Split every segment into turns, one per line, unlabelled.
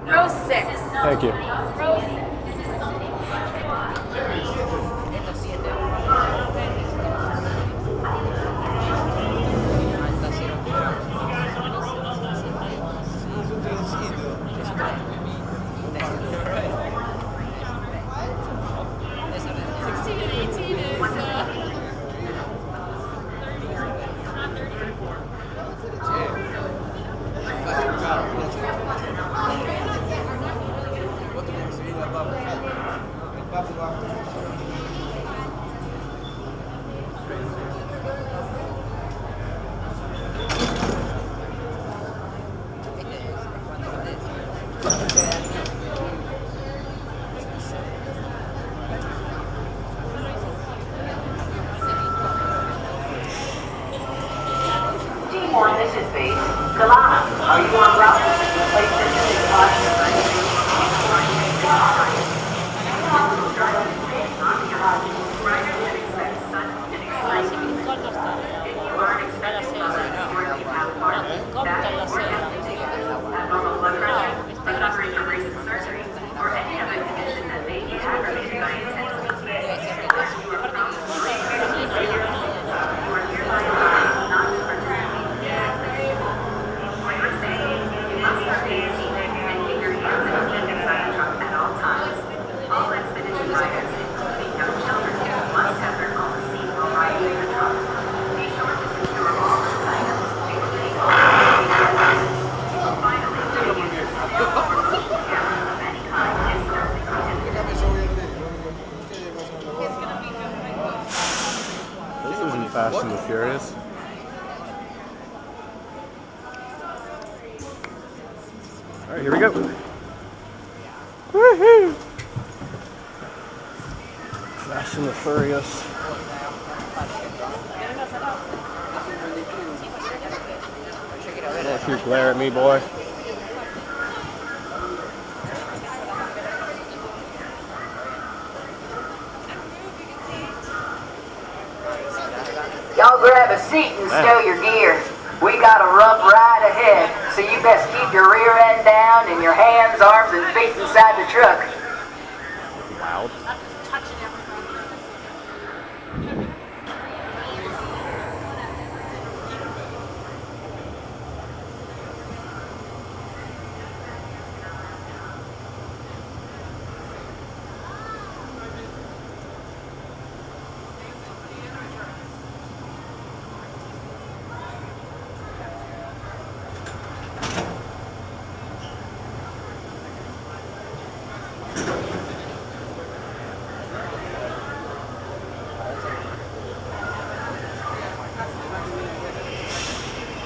Row 6.
Thank you.
Row 6.
This is base. Kalana, are you on route to replace this
Fast and the Furious. Alright, here we go. Woohoo! Fast and the Furious. Don't you glare at me, boy.
Y'all grab a seat and stow your gear. We got a rough ride ahead, so you best keep your rear end down and your hands, arms, and feet inside the truck.
Loud.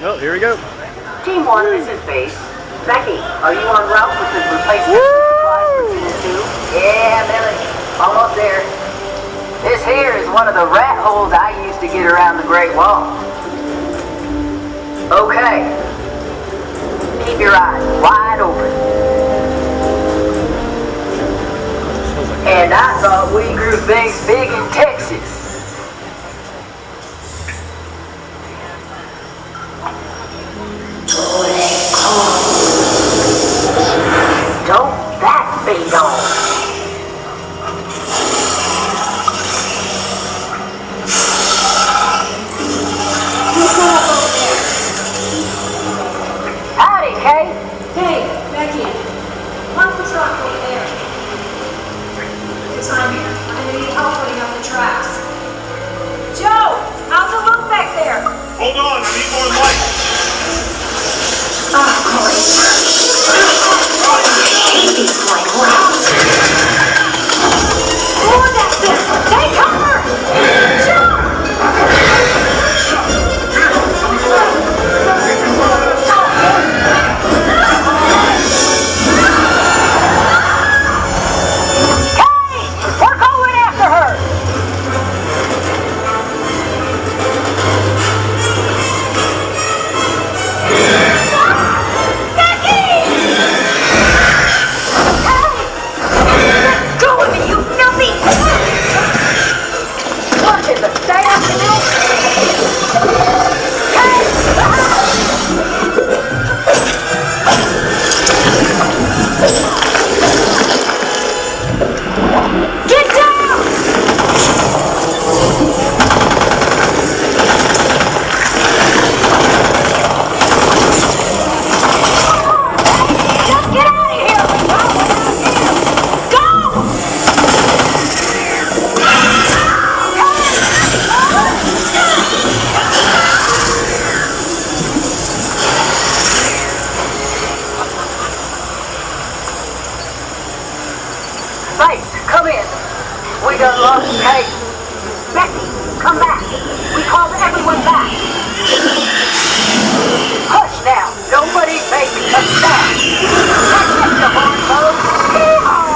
Oh, here we go.
Team 1, this is base. Becky, are you en route with the replacement supplies for Team 2? Yeah, Millie. Almost there. This here is one of the rat holes I used to get around the Great Wall. Okay. Keep your eyes wide open. And I thought we grew things big in Texas. Don't that beat on? Howdy, Kate.
Hey, Becky. Park the truck over there. Good time here. I'm gonna need help putting up the tracks. Joe, how's it look back there?
Hold on, I need more light.
Oh, great. He's like rats. Look at this! Take cover! Jump!
Hey! We're going after her! Face, come in. We done lost Kate. Becky, come back. We called everyone back. Hush now. Nobody make a sound. That's it, the boys, folks. Yeehaw!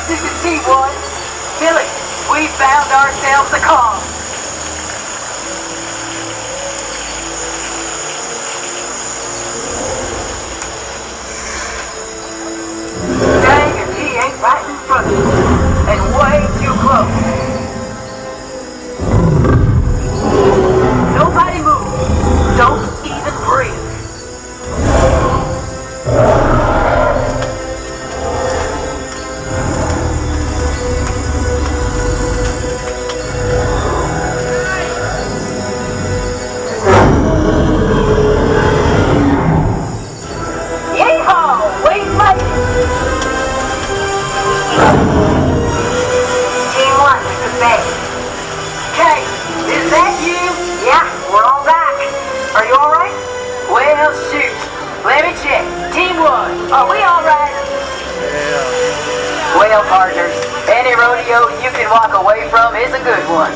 This is T1. Billy, we found ourselves a calm. Dang if he ain't right in front of you. And way too close. Nobody move. Don't even breathe. Okay, is that you? Yeah, we're all back. Are you alright? Well, shoot. Let me check. Team 1, are we alright? Yeah. Well, partners, any rodeo you can walk away from is a good one.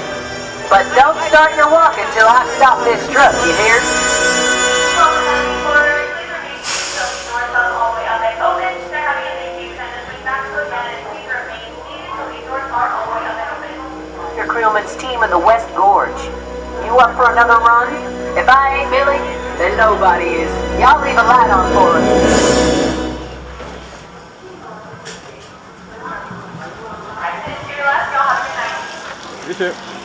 But don't start your walk until I stop this truck, you hear? Your crewman's team in the West Gorge. You up for another run? If I ain't Billy, then nobody is. Y'all leave a light on for us.
You too.